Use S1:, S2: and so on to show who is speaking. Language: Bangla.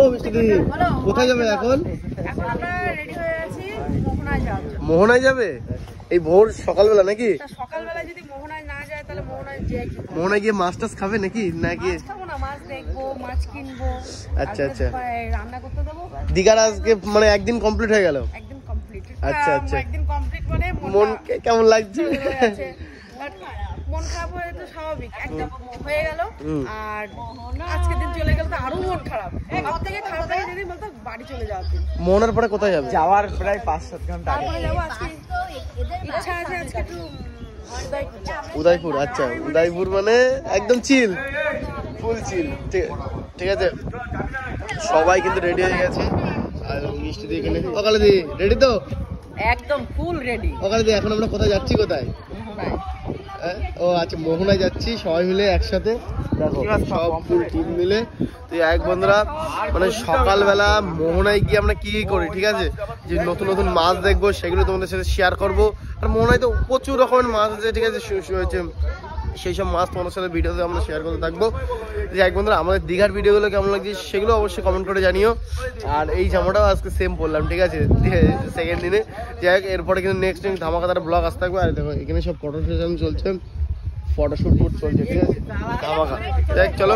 S1: ও মিষ্টি দিদি কোথায় যাবে এখন?
S2: এখন আমরা রেডি হয়ে আছি মোহনায় যাওয়ার জন্য।
S1: মোহনায় যাবে এই ভোর সকালবেলা নাকি?
S2: সকালবেলা যদি মোহনায় না যায় তাহলে মোহনায় যাই।
S1: মোহনায় গিয়ে মাছ টাছ খাবে নাকি? নাকি
S2: মাছ খাবো না, মাছ দেখবো, মাছ কিনবো।
S1: আচ্ছা আচ্ছা,
S2: রান্না করতে দেবো।
S1: দীঘার আজকে মানে একদিন কমপ্লিট হয়ে গেল।
S2: একদিন কমপ্লিট।
S1: আচ্ছা আচ্ছা,
S2: একদিন কমপ্লিট মানে
S1: মন কেমন লাগছে?
S2: মন খারাপ হয়ে তো স্বাভাবিক, একদম হয়ে গেল। আর আজকে দিন চলে গেল তো আরো মন খারাপ। সব থেকে খারাপ লাগে যদি বলতো বাড়ি চলে যাওয়ার দিন।
S1: মোহনার পরে কোথায় যাবে?
S3: যাওয়ার প্রায় 5-7 ঘন্টা আগে
S2: তারপরে যাবো আজকে, ইচ্ছা আছে আজকে একটু
S1: উদয়পুর। আচ্ছা উদয়পুর মানে একদম চিল, ফুল চিল। ঠিক আছে, সবাই কিন্তু রেডি হয়ে গেছে। আর মিষ্টি দিয়ে এখানে সকালে দি রেডি তো
S2: একদম ফুল রেডি।
S1: সকালে দি এখন আমরা কোথায় যাচ্ছি? কোথায়? ও আচ্ছা, মোহনায় যাচ্ছি সবাই মিলে একসাথে। দেখো সব ফুল টিম মিলে। তো এক বন্ধুরা মানে সকালবেলা মোহনায় গিয়ে আমরা কি করি, ঠিক আছে, যে নতুন নতুন মাছ দেখবো সেগুলো তোমাদের সাথে শেয়ার করবো। আর মোহনায় তো প্রচুর রকমের মাছ আছে, ঠিক আছে, সেই সব মাছ তোমাদের সাথে ভিডিওতে আমরা শেয়ার করতে থাকবো। যে এক বন্ধুরা আমাদের দীঘার ভিডিওগুলো কেমন লাগছে সেগুলো অবশ্যই কমেন্ট করে জানিও। আর এই জামাটাও আজকে সেম পরলাম, ঠিক আছে, সেকেন্ড দিনে। যাই হোক, এরপরে কিন্তু নেক্সট দিন ধামাকাদার ব্লগ আসতে থাকবে। আর দেখো এখানে সব ফটো সেশন চলছে, ফটোশুট চলছে, ঠিক আছে, ধামাকা। যাই চলো।